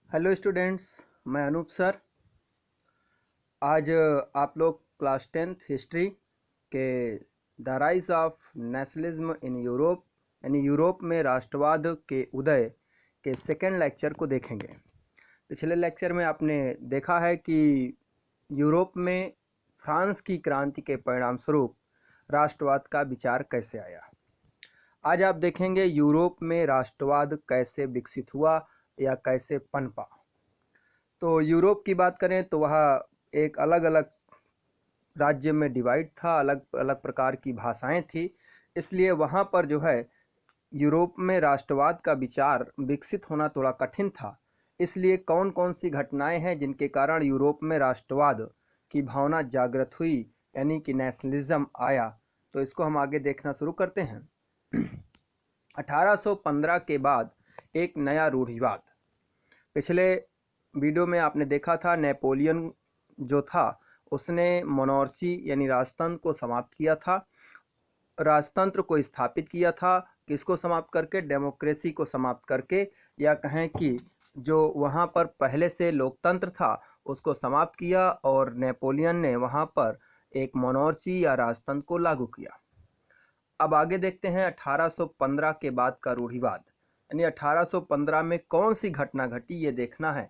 Hello students, मैं Anoop sir. आज आप लोग क्लास 10th हिस्ट्री के the rise of nationalism in Europe यानी यूरोप में राष्ट्रवाद के उदय के सेकेंड लेक्चर को देखेंगे। पिछले लेक्चर में आपने देखा है कि यूरोप में फ्रांस की क्रांति के परिणाम स्वरूप राष्ट्रवाद का विचार कैसे आया। आज आप देखेंगे यूरोप में राष्ट्रवाद कैसे विकसित हुआ या कैसे पनपा। तो यूरोप की बात करें तो वह एक अलग अलग राज्य में डिवाइड था, अलग अलग प्रकार की भाषाएं थी, इसलिए वहाँ पर जो है यूरोप में राष्ट्रवाद का विचार विकसित होना थोड़ा कठिन था। इसलिए कौन कौन सी घटनाएं हैं जिनके कारण यूरोप में राष्ट्रवाद की भावना जागृत हुई यानी कि नेशनलिज्म आया, तो इसको हम आगे देखना शुरू करते हैं। 1815 के बाद एक नया रूढ़िवाद, पिछले वीडियो में आपने देखा था नेपोलियन जो था उसने मोनार्ची यानी राजतंत्र को समाप्त किया था, राजतंत्र को स्थापित किया था, किसको समाप्त करके, डेमोक्रेसी को समाप्त करके, या कहें कि जो वहाँ पर पहले से लोकतंत्र था उसको समाप्त किया और नेपोलियन ने वहाँ पर एक मोनार्ची या राजतंत्र को लागू किया। अब आगे देखते हैं 1815 के बाद का रूढ़िवाद, यानी 1815 में कौन सी घटना घटी ये देखना है।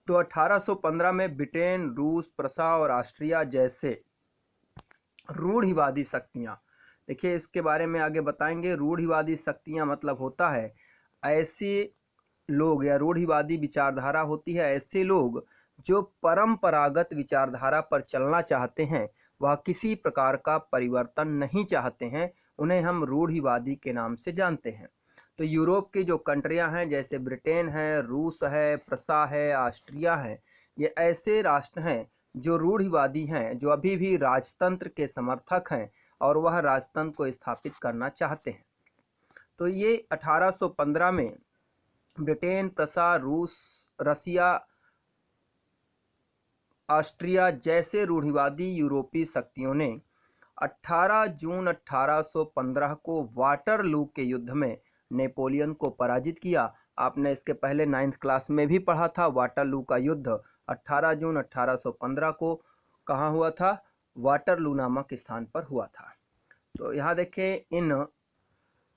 तो 1815 में ब्रिटेन, रूस, प्रसा और ऑस्ट्रिया जैसे रूढ़िवादी शक्तियां, देखिए इसके बारे में आगे बताएंगे। रूढ़िवादी शक्तियां मतलब होता है ऐसे लोग, या रूढ़िवादी विचारधारा होती है ऐसे लोग जो परंपरागत विचारधारा पर चलना चाहते हैं, वह किसी प्रकार का परिवर्तन नहीं चाहते हैं, उन्हें हम रूढ़िवादी के नाम से जानते हैं। तो यूरोप की जो कंट्रियां हैं जैसे ब्रिटेन है, रूस है, प्रसा है, ऑस्ट्रिया है, ये ऐसे राष्ट्र हैं जो रूढ़िवादी हैं, जो अभी भी राजतंत्र के समर्थक हैं और वह राजतंत्र को स्थापित करना चाहते हैं। तो ये 1815 में ब्रिटेन, प्रसा, रूस, रसिया, ऑस्ट्रिया जैसे रूढ़िवादी यूरोपीय शक्तियों ने 18 जून 1815 को वाटरलू के युद्ध में नेपोलियन को पराजित किया। आपने इसके पहले 9th क्लास में भी पढ़ा था। वाटरलू का युद्ध 18 जून 1815 को कहाँ हुआ था? वाटरलू नामक स्थान पर हुआ था। तो यहाँ देखें, in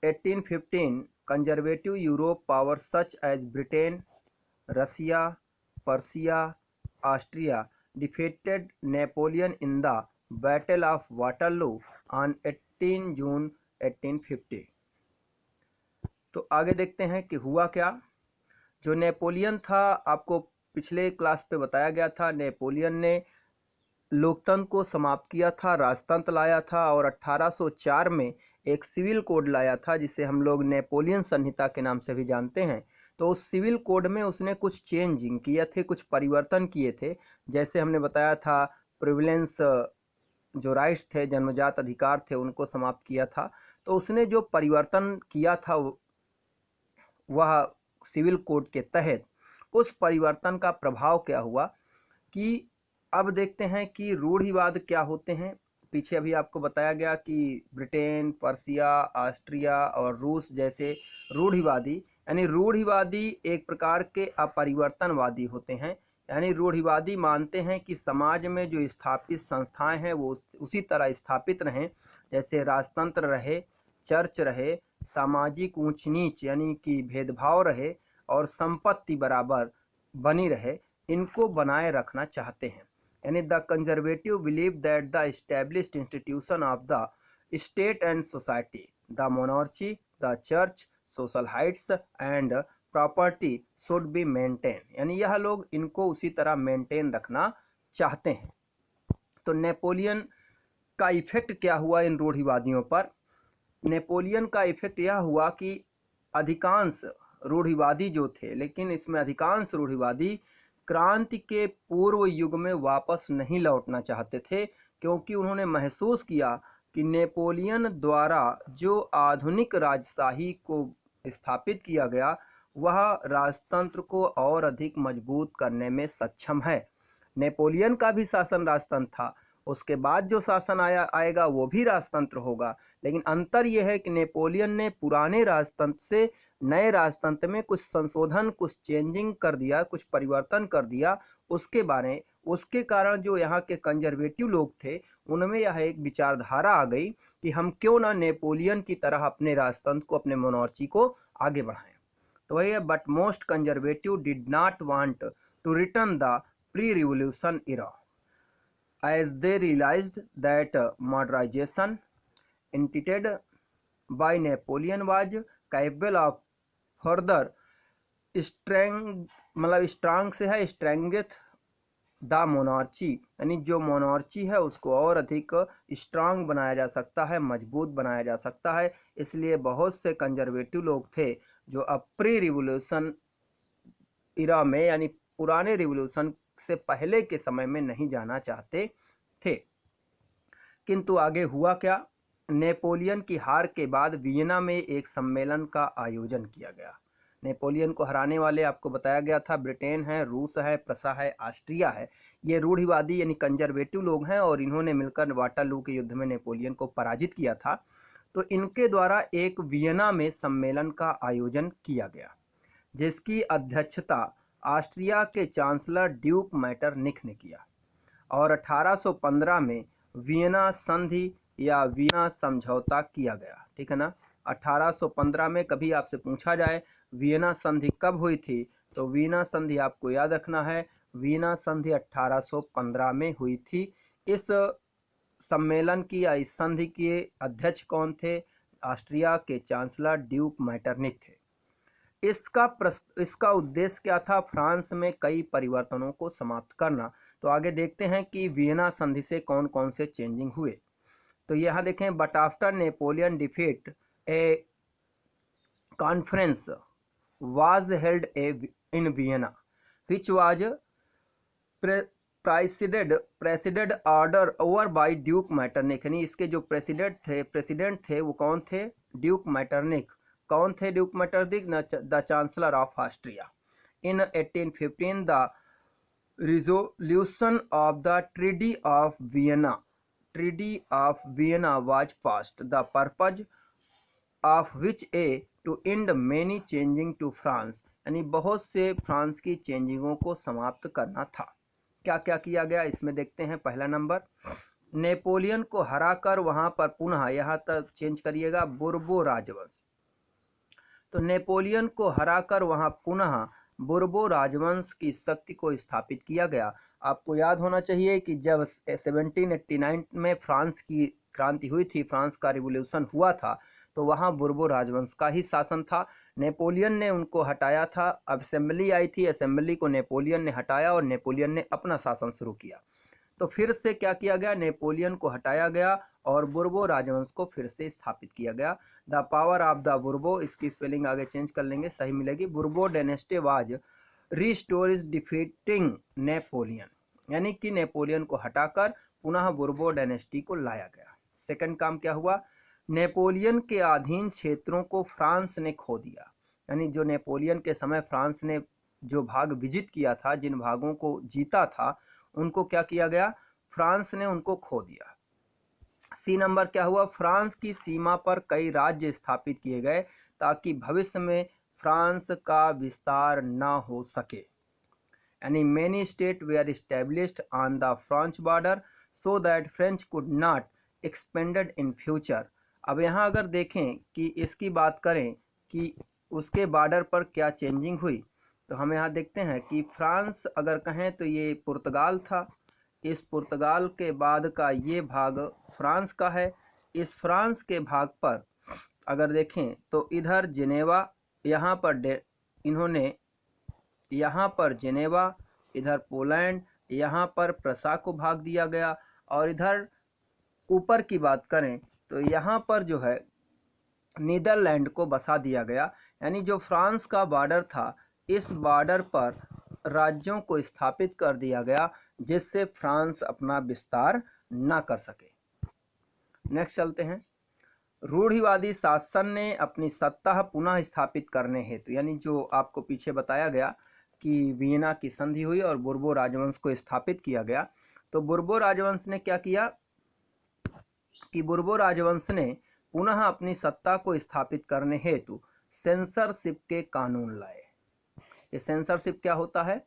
1815 conservative Europe power such as Britain, Russia, Persia, Austria defeated Napoleon in the Battle of Waterloo on 18 June 1850। तो आगे देखते हैं कि हुआ क्या। जो नेपोलियन था, आपको पिछले क्लास पे बताया गया था, नेपोलियन ने लोकतंत्र को समाप्त किया था, राजतंत्र लाया था और 1804 में एक सिविल कोड लाया था जिसे हम लोग नेपोलियन संहिता के नाम से भी जानते हैं। तो उस सिविल कोड में उसने कुछ चेंजिंग किए थे, कुछ परिवर्तन किए थे। जैसे हमने बताया था, प्रिविलेंस जो राइट्स थे, जन्मजात अधिकार थे, उनको समाप्त किया था। तो उसने जो परिवर्तन किया था वह सिविल कोड के तहत, उस परिवर्तन का प्रभाव क्या हुआ कि अब देखते हैं कि रूढ़िवाद क्या होते हैं। पीछे अभी आपको बताया गया कि ब्रिटेन, पर्सिया, ऑस्ट्रिया और रूस जैसे रूढ़िवादी, यानी रूढ़िवादी एक प्रकार के अपरिवर्तनवादी होते हैं। यानी रूढ़िवादी मानते हैं कि समाज में जो स्थापित संस्थाएं हैं वो उसी तरह स्थापित रहें, जैसे राजतंत्र रहे, चर्च रहे, सामाजिक ऊंच नीच यानी कि भेदभाव रहे और संपत्ति बराबर बनी रहे, इनको बनाए रखना चाहते हैं। यानी the conservative believe that the established institution of the state and society, the monarchy, the church, social Heights and property should be maintain, यानी यह लोग इनको उसी तरह मेंटेन रखना चाहते हैं। तो नेपोलियन का इफेक्ट क्या हुआ इन रूढ़िवादियों पर? नेपोलियन का इफेक्ट यह हुआ कि अधिकांश रूढ़िवादी जो थे, लेकिन इसमें अधिकांश रूढ़िवादी क्रांति के पूर्व युग में वापस नहीं लौटना चाहते थे, क्योंकि उन्होंने महसूस किया कि नेपोलियन द्वारा जो आधुनिक राजशाही को स्थापित किया गया वह राजतंत्र को और अधिक मजबूत करने में सक्षम है। नेपोलियन का भी शासन राजतंत्र था, उसके बाद जो शासन आएगा वो भी राजतंत्र होगा, लेकिन अंतर यह है कि नेपोलियन ने पुराने राजतंत्र से नए राजतंत्र में कुछ संशोधन, कुछ चेंजिंग कर दिया, कुछ परिवर्तन कर दिया, उसके कारण जो यहाँ के कंजर्वेटिव लोग थे उनमें यह एक विचारधारा आ गई कि हम क्यों ना नेपोलियन की तरह अपने राजतंत्र को, अपने मोनार्ची को आगे बढ़ाएं। तो वही है, but most conservative did not want to return the pre revolution era as they realized that modernization intended by Napoleon was capable of further strong से है स्ट्रेंगथ द मोनार्ची, यानी जो मोनार्ची है उसको और अधिक स्ट्रांग बनाया जा सकता है, मजबूत बनाया जा सकता है। इसलिए बहुत से कंजर्वेटिव लोग थे जो अब प्री रिवोल्यूशन इरा में, यानी पुराने रिवोल्यूशन से पहले के समय में नहीं जाना चाहते थे। किंतु आगे हुआ क्या? नेपोलियन की हार के बाद वियना में एक सम्मेलन का आयोजन किया गया। नेपोलियन को हराने वाले आपको बताया गया था ब्रिटेन है, रूस है, प्रसा है, ऑस्ट्रिया है। ये रूढ़िवादी यानी कंजर्वेटिव लोग हैं और इन्होंने मिलकर वाटरलू के युद्ध में नेपोलियन को पराजित किया था। तो इनके द्वारा एक वियना में सम्मेलन का आयोजन किया गया जिसकी अध्यक्षता ऑस्ट्रिया के चांसलर ड्यूक मैटरनिख ने किया और 1815 में वियना संधि या वियना समझौता किया गया। ठीक है ना, 1815 में कभी आपसे पूछा जाए वियना संधि कब हुई थी, तो वियना संधि आपको याद रखना है, वियना संधि 1815 में हुई थी। इस सम्मेलन की या इस संधि के अध्यक्ष कौन थे? ऑस्ट्रिया के चांसलर ड्यूक मैटरनिख थे। इसका उद्देश्य क्या था? फ्रांस में कई परिवर्तनों को समाप्त करना। तो आगे देखते हैं कि वियना संधि से कौन कौन से चेंजिंग हुए। तो यहाँ देखें, but after Napoleon defeat a conference was held in Vienna which was president order over by Duke Metternich, यानी इसके जो प्रेसिडेंट थे वो कौन थे? Duke Metternich. कौन थे Duke Metternich? The chancellor of Austria. In 1815 the resolution of the Treaty of Vienna was passed, the purpose of which a to end many changing to France, यानी बहुत से फ्रांस की चेंजिंगों को समाप्त करना था। क्या क्या किया गया इसमें देखते हैं। पहला नंबर, नेपोलियन को हराकर वहां पर पुनः, यहाँ तक चेंज करिएगा, बुर्बो राजवंश। तो नेपोलियन को हराकर वहां पुनः बुर्बो राजवंश की शक्ति को स्थापित किया गया। आपको याद होना चाहिए कि जब 1789 में फ्रांस की क्रांति हुई थी, फ्रांस का रिवॉल्यूशन हुआ था, तो वहाँ बुर्बो राजवंश का ही शासन था। नेपोलियन ने उनको हटाया था, असेंबली आई थी, असेंबली को नेपोलियन ने हटाया और नेपोलियन ने अपना शासन शुरू किया। तो फिर से क्या किया गया? नेपोलियन को हटाया गया और बुर्बो राजवंश को फिर से स्थापित किया गया। The power of the Bourbon, इसकी स्पेलिंग आगे चेंज कर लेंगे, सही मिलेगी। Bourbon dynasty was restored defeating Napoleon, यानी कि नेपोलियन को हटाकर पुनः बुर्बो डायनेस्टी को लाया गया। सेकंड काम क्या हुआ? नेपोलियन के अधीन क्षेत्रों को फ्रांस ने खो दिया, यानी जो नेपोलियन के समय फ्रांस ने जो भाग विजित किया था, जिन भागों को जीता था, उनको क्या किया गया? फ्रांस ने उनको खो दिया। सी नंबर क्या हुआ? फ्रांस की सीमा पर कई राज्य स्थापित किए गए ताकि भविष्य में फ्रांस का विस्तार न हो सके, यानी many state were established on the French border so that French could not expanded in future. अब यहाँ अगर देखें कि इसकी बात करें कि उसके बॉर्डर पर क्या चेंजिंग हुई, तो हम यहाँ देखते हैं कि फ्रांस अगर कहें तो ये पुर्तगाल था, इस पुर्तगाल के बाद का ये भाग फ्रांस का है। इस फ्रांस के भाग पर अगर देखें तो इधर जिनेवा, यहाँ पर इन्होंने यहाँ पर जिनेवा, इधर पोलैंड, यहाँ पर प्रसा को भाग दिया गया और इधर ऊपर की बात करें तो यहाँ पर जो है नीदरलैंड को बसा दिया गया। यानी जो फ्रांस का बॉर्डर था, इस बॉर्डर पर राज्यों को स्थापित कर दिया गया जिससे फ्रांस अपना विस्तार न कर सके। नेक्स्ट चलते हैं। रूढ़िवादी शासन ने अपनी सत्ता पुनः स्थापित करने हेतु, यानी जो आपको पीछे बताया गया कि वियना की संधि हुई और बुर्बो राजवंश को स्थापित किया गया, तो बुर्बो राजवंश ने क्या किया कि बुर्बो राजवंश ने पुनः अपनी सत्ता को स्थापित करने हेतु सेंसरशिप के कानून लाए। ये सेंसरशिप क्या होता है?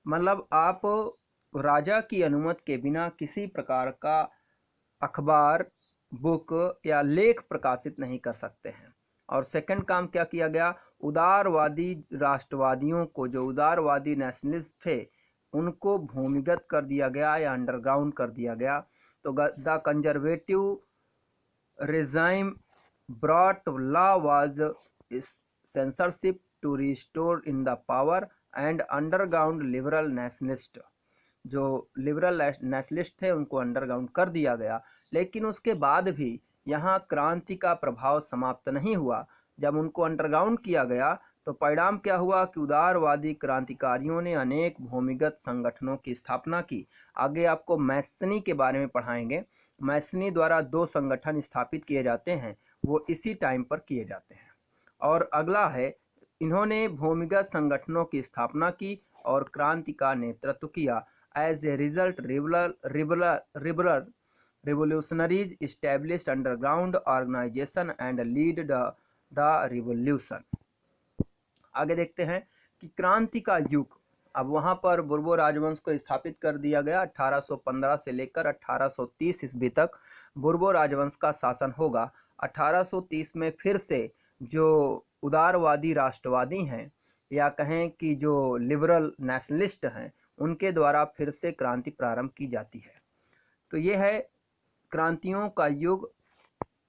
मतलब आप राजा की अनुमति के बिना किसी प्रकार का अखबार, बुक या लेख प्रकाशित नहीं कर सकते हैं। और सेकंड काम क्या किया गया? उदारवादी राष्ट्रवादियों को, जो उदारवादी नेशनलिस्ट थे, उनको भूमिगत कर दिया गया या अंडरग्राउंड कर दिया गया। तो the conservative regime brought law was censorship to restore in the power and underground liberal nationalist, जो लिबरल नेशनलिस्ट थे उनको अंडरग्राउंड कर दिया गया। लेकिन उसके बाद भी यहाँ क्रांति का प्रभाव समाप्त नहीं हुआ। जब उनको अंडरग्राउंड किया गया तो परिणाम क्या हुआ कि उदारवादी क्रांतिकारियों ने अनेक भूमिगत संगठनों की स्थापना की। आगे आपको मैसनी के बारे में पढ़ाएंगे। मैसनी द्वारा 2 संगठन स्थापित किए जाते हैं, वो इसी टाइम पर किए जाते हैं। और अगला है, इन्होंने भूमिगत संगठनों की स्थापना की और क्रांति का नेतृत्व किया। As a result revolutionaries established underground organization and lead the revolution। आगे देखते हैं कि क्रांति का युग। अब वहाँ पर बुर्बो राजवंश को स्थापित कर दिया गया। 1815 से लेकर 1830 ईस्वी तक बुर्बो राजवंश का शासन होगा। 1830 में फिर से जो उदारवादी राष्ट्रवादी हैं, या कहें कि जो लिबरल नेशनलिस्ट हैं, उनके द्वारा फिर से क्रांति प्रारंभ की जाती है। तो ये है क्रांतियों का युग,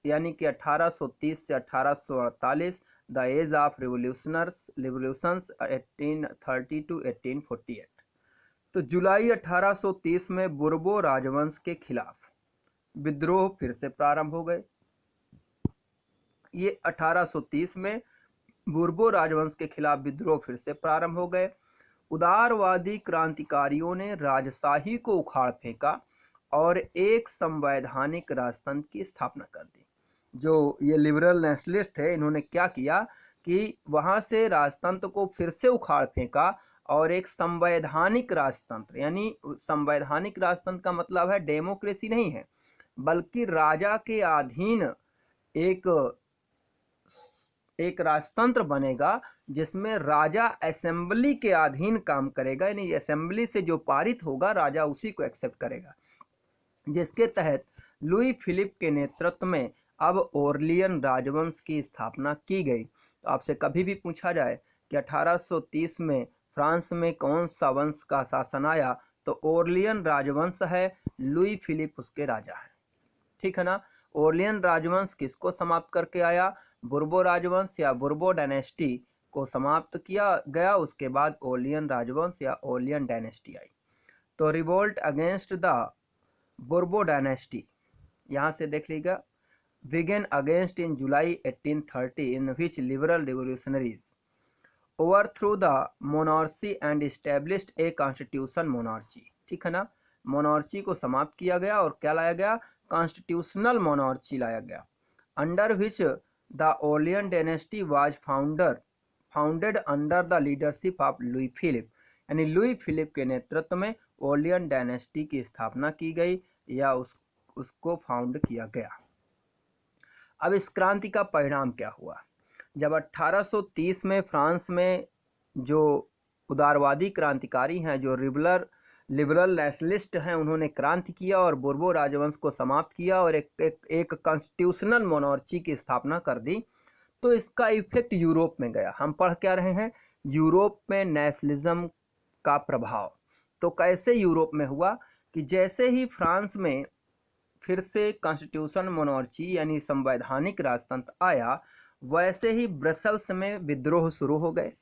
यानी कि 1830 से 1848, the age of revolutions 1830 to 1848। तो जुलाई 1830 में बुर्बो राजवंश के खिलाफ विद्रोह फिर से प्रारंभ हो गए। ये 1830 में बुर्बो राजवंश के खिलाफ विद्रोह फिर से प्रारंभ हो गए। उदारवादी क्रांतिकारियों ने राजशाही को उखाड़ फेंका और एक संवैधानिक राजतंत्र की स्थापना कर दी। जो ये लिबरल नेशनलिस्ट थे, इन्होंने क्या किया कि वहाँ से राजतंत्र को फिर से उखाड़ फेंका और एक संवैधानिक राजतंत्र, यानी संवैधानिक राजतंत्र का मतलब है डेमोक्रेसी नहीं है, बल्कि राजा के अधीन एक राजतंत्र बनेगा, जिसमें राजा असेंबली के अधीन काम करेगा, यानी असेंबली से जो पारित होगा राजा उसी को एक्सेप्ट करेगा। जिसके तहत लुई फिलिप के नेतृत्व में अब ओरलियन राजवंश की स्थापना की गई। तो आपसे कभी भी पूछा जाए कि 1830 में फ्रांस में कौन सा वंश का शासन आया, तो ओरलियन राजवंश है, लुई फिलिप उसके राजा हैं। ठीक है ना? ओरलियन राजवंश किसको समाप्त करके आया? बुर्बो राजवंश या बुर्बो डायनेस्टी को समाप्त किया गया। उसके बाद ओरलियन राजवंश या ओरलियन डायनेस्टी आई। तो रिवोल्ट अगेंस्ट द बुर्बो डायनेस्टी, यहाँ से देख लीजिएगा, began against in July 1830, in which liberal revolutionaries overthrew the monarchy and established a constitutional monarchy। ठीक है ना? मोनार्ची को समाप्त किया गया और क्या लाया गया? कॉन्स्टिट्यूशनल मोनार्ची लाया गया। Under which the Orleans dynasty was founded under the leadership of Louis Philippe, यानी लुई फिलिप के नेतृत्व में ओरलियन डायनेस्टी की स्थापना की गई या उसको फाउंड किया गया। अब इस क्रांति का परिणाम क्या हुआ? जब 1830 में फ्रांस में जो उदारवादी क्रांतिकारी हैं, जो लिबरल नेशनलिस्ट हैं, उन्होंने क्रांति किया और बुर्बो राजवंश को समाप्त किया और एक कॉन्स्टिट्यूशनल मोनार्ची की स्थापना कर दी, तो इसका इफेक्ट यूरोप में गया। हम पढ़ क्या रहे हैं? यूरोप में नेशनलिज्म का प्रभाव। तो कैसे यूरोप में हुआ कि जैसे ही फ्रांस में फिर से कॉन्स्टिट्यूशन मोनार्ची यानी संवैधानिक राजतंत्र आया, वैसे ही ब्रसेल्स में विद्रोह शुरू हो गए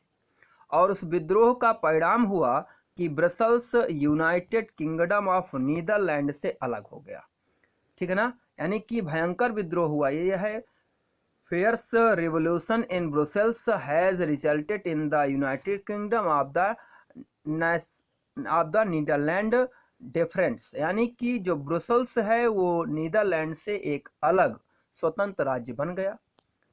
और उस विद्रोह का परिणाम हुआ कि Brussels United Kingdom of Netherland से अलग हो गया। ठीक है ना? यानी कि भयंकर विद्रोह हुआ। ये है fierce revolution in Brussels has resulted in the United Kingdom of the Netherland difference, यानी कि जो ब्रुसेल्स है वो नीदरलैंड से एक अलग स्वतंत्र राज्य बन गया।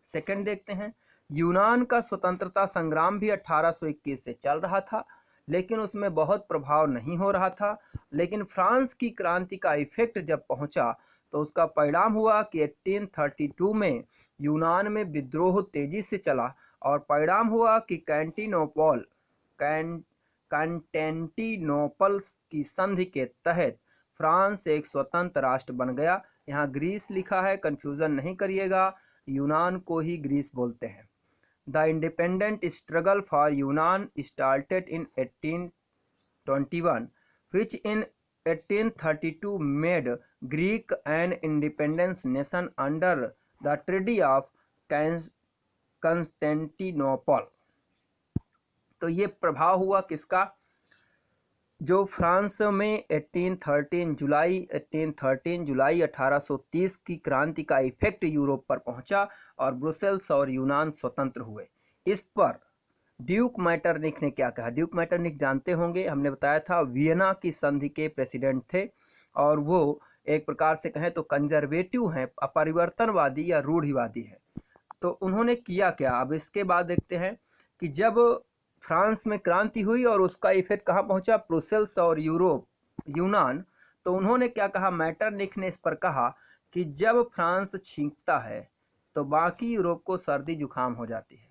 सेकंड देखते हैं, यूनान का स्वतंत्रता संग्राम भी 1821 से चल रहा था, लेकिन उसमें बहुत प्रभाव नहीं हो रहा था। लेकिन फ्रांस की क्रांति का इफेक्ट जब पहुंचा तो उसका परिणाम हुआ कि 1832 में यूनान में विद्रोह तेजी से चला और परिणाम हुआ कि कॉन्स्टेंटिनोपल की संधि के तहत फ्रांस एक स्वतंत्र राष्ट्र बन गया। यहाँ ग्रीस लिखा है, कंफ्यूजन नहीं करिएगा, यूनान को ही ग्रीस बोलते हैं। द इंडिपेंडेंट स्ट्रगल फॉर यूनान started in 1821 which in 1832 made Greek an independent nation under the Treaty of Constantinople। तो ये प्रभाव हुआ किसका, जो फ्रांस में 1813 जुलाई 1830 की क्रांति का इफेक्ट यूरोप पर पहुंचा और ब्रुसेल्स और यूनान स्वतंत्र हुए। इस पर ड्यूक मैटरनिक ने क्या कहा। ड्यूक मैटरनिक जानते होंगे, हमने बताया था वियना की संधि के प्रेसिडेंट थे और वो एक प्रकार से कहें तो कंजर्वेटिव हैं, अपरिवर्तनवादी या रूढ़िवादी हैं। तो उन्होंने किया क्या, अब इसके बाद देखते हैं कि जब फ्रांस में क्रांति हुई और उसका इफेक्ट कहाँ पहुंचा, ब्रुसेल्स और यूनान। तो उन्होंने क्या कहा, मैटरनिक ने इस पर कहा कि जब फ्रांस छींकता है तो बाकी यूरोप को सर्दी जुकाम हो जाती है।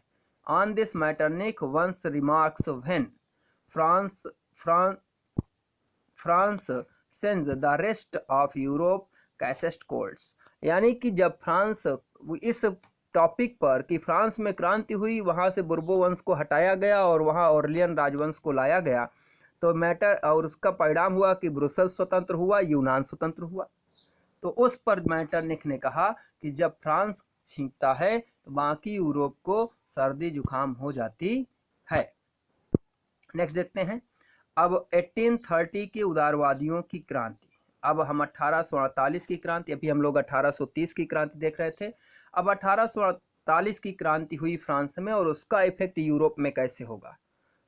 On this Metternich once remarks when France sends the rest of Europe catches colds। यानी कि जब फ्रांस इस टॉपिक पर कि फ्रांस में क्रांति हुई, वहाँ से बुर्बो वंश को हटाया गया और वहाँ ऑर्लियन राजवंश को लाया गया, तो और उसका परिणाम हुआ कि ब्रुसेल्स स्वतंत्र हुआ, यूनान स्वतंत्र हुआ। तो उस पर मैटरनिक ने कहा कि जब फ्रांस छींकता है तो बाकी यूरोप को सर्दी जुकाम हो जाती है। नेक्स्ट देखते हैं अब 1830 के उदारवादियों की क्रांति। अब हम 1848 की क्रांति, अभी हम लोग 1830 की क्रांति देख रहे थे। अब 1848 की क्रांति हुई फ्रांस में और उसका इफेक्ट यूरोप में कैसे होगा।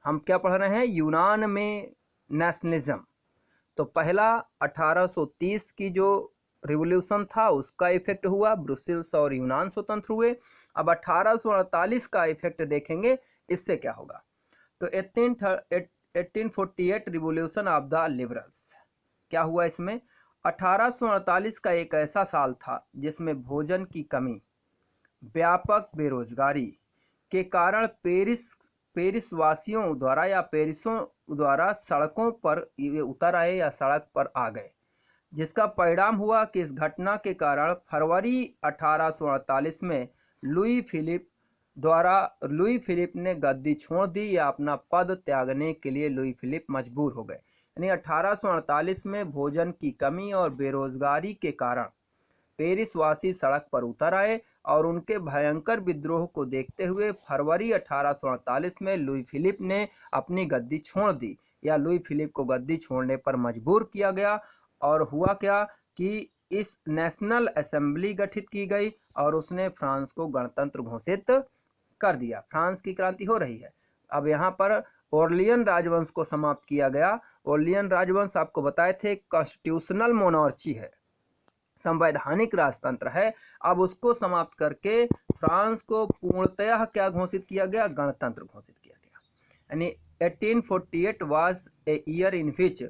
हम क्या पढ़ रहे हैं, यूनान में नेशनलिज्म। तो पहला 1830 की जो रिवोल्यूशन था उसका इफेक्ट हुआ, ब्रुसेल्स और यूनान स्वतंत्र हुए। अब 1848 का इफेक्ट देखेंगे, इससे क्या होगा। तो 1848 रिवोल्यूशन ऑफ द लिबरल्स, क्या हुआ इसमें। 1848 का एक ऐसा साल था जिसमें भोजन की कमी, व्यापक बेरोजगारी के कारण पेरिस वासियों द्वारा या पेरिसों द्वारा सड़कों पर उतर आए या सड़क पर आ गए, जिसका परिणाम हुआ कि इस घटना के कारण फरवरी 1848 में लुई फिलिप ने गद्दी छोड़ दी या अपना पद त्यागने के लिए लुई फिलिप मजबूर हो गए। यानी 1848 में भोजन की कमी और बेरोजगारी के कारण पेरिस वासी सड़क पर उतर आए और उनके भयंकर विद्रोह को देखते हुए फरवरी 1848 में लुई फिलिप ने अपनी गद्दी छोड़ दी या लुई फिलिप को गद्दी छोड़ने पर मजबूर किया गया। और हुआ क्या कि इस नेशनल असेंबली गठित की गई और उसने फ्रांस को गणतंत्र घोषित कर दिया। फ्रांस की क्रांति हो रही है। अब यहाँ पर ऑर्लियन राजवंश को समाप्त किया गया। ऑर्लियन राजवंश आपको बताए थे कॉन्स्टिट्यूशनल मोनार्ची है, संवैधानिक राजतंत्र है। अब उसको समाप्त करके फ्रांस को पूर्णतः क्या घोषित किया गया, गणतंत्र घोषित किया गया। यानी 1848 was a year in which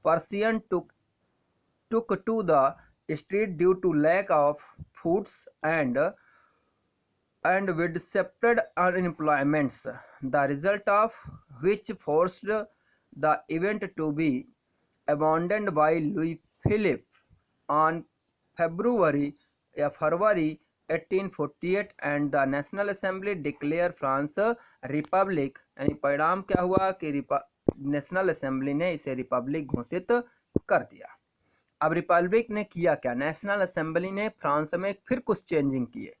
Persians took to the street due to lack of foods and widespread unemployments, the result of which forced the event to be abandoned by Louis Philippe on February 1848 and the National Assembly declared France Republic. यानी परिणाम क्या हुआ कि national assembly ने इसे Republic घोषित कर दिया। अब रिपब्लिक ने किया क्या, नेशनल असेंबली ने फ्रांस में फिर कुछ चेंजिंग किए।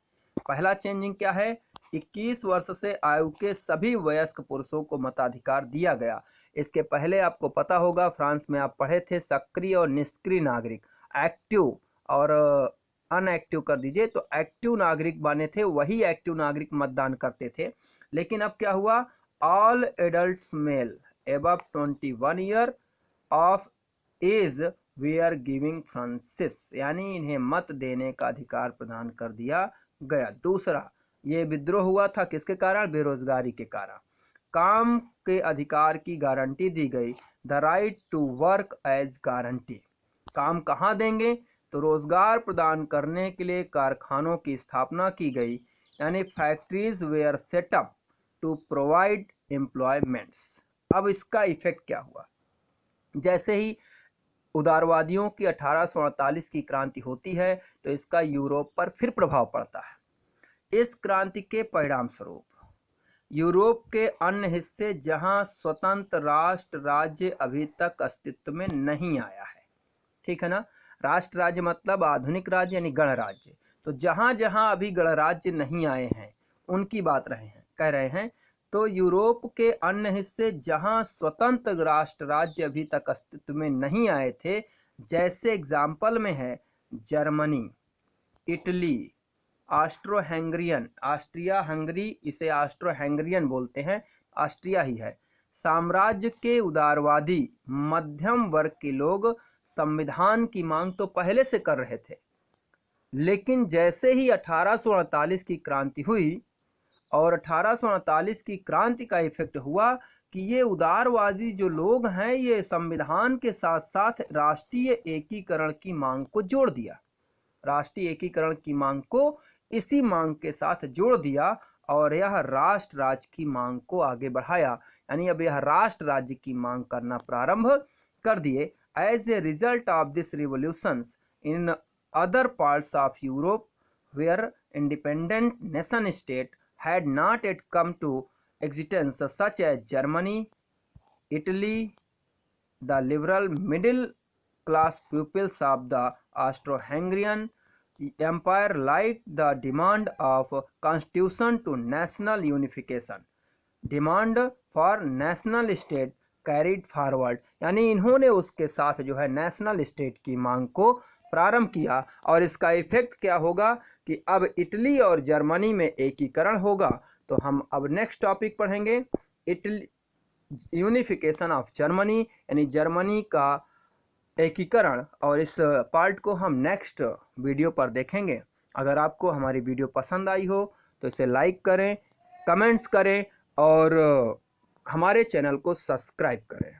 पहला चेंजिंग क्या है, 21 वर्ष से आयु के सभी वयस्क पुरुषों को मताधिकार दिया गया। इसके पहले आपको पता होगा फ्रांस में आप पढ़े थे सक्रिय और निष्क्रिय नागरिक, एक्टिव और अनएक्टिव कर दीजिए। तो एक्टिव नागरिक बने थे, वही एक्टिव नागरिक मतदान करते थे। लेकिन अब क्या हुआ, all adults male above 21 year of age we are giving franchise, यानी इन्हें मत देने का अधिकार प्रदान कर दिया गया। दूसरा, ये विद्रोह हुआ था किसके कारण, बेरोजगारी के कारण। काम के अधिकार की गारंटी दी गई, the right to work as guarantee. काम कहाँ देंगे, तो रोजगार प्रदान करने के लिए कारखानों की स्थापना की गई। यानी factories were set up to provide employments. अब इसका इफेक्ट क्या हुआ? जैसे ही उदारवादियों की 1848 की क्रांति होती है तो इसका यूरोप पर फिर प्रभाव पड़ता है। इस क्रांति के परिणाम स्वरूप यूरोप के अन्य हिस्से जहां स्वतंत्र राष्ट्र राज्य अभी तक अस्तित्व में नहीं आया है, ठीक है ना, राष्ट्र राज्य मतलब आधुनिक राज्य यानी गणराज्य, तो जहां जहां अभी गणराज्य नहीं आए हैं उनकी बात कह रहे हैं। तो यूरोप के अन्य हिस्से जहां स्वतंत्र राष्ट्र राज्य अभी तक अस्तित्व में नहीं आए थे, जैसे एग्जाम्पल में है Germany, Italy, Austro Hungarian, Austria Hungary, इसे ऑस्ट्रो हैंगरियन बोलते हैं, ऑस्ट्रिया ही है, साम्राज्य के उदारवादी मध्यम वर्ग के लोग संविधान की मांग तो पहले से कर रहे थे, लेकिन जैसे ही 1848 की क्रांति हुई और 1848 की क्रांति का इफेक्ट हुआ कि ये उदारवादी जो लोग हैं ये संविधान के साथ साथ राष्ट्रीय एकीकरण की मांग को जोड़ दिया, राष्ट्रीय एकीकरण की मांग को इसी मांग के साथ जोड़ दिया और यह राष्ट्र राज्य की मांग को आगे बढ़ाया, यानी अब यह राष्ट्र राज्य की मांग करना प्रारंभ कर दिए। As a result of this revolutions in other parts of Europe were independent nation state had not yet come to existence, such as Germany, Italy, the liberal middle class pupils of the Austro-Hungarian Empire liked the demand of constitution to national unification, demand for national state carried forward, यानी इन्होंने उसके साथ जो है national state की मांग को प्रारंभ किया। और इसका इफेक्ट क्या होगा कि अब इटली और जर्मनी में एकीकरण होगा। तो हम अब नेक्स्ट टॉपिक पढ़ेंगे इटली, यूनिफिकेशन ऑफ जर्मनी, यानी जर्मनी का एकीकरण, और इस पार्ट को हम नेक्स्ट वीडियो पर देखेंगे। अगर आपको हमारी वीडियो पसंद आई हो तो इसे लाइक करें, कमेंट्स करें और हमारे चैनल को सब्सक्राइब करें।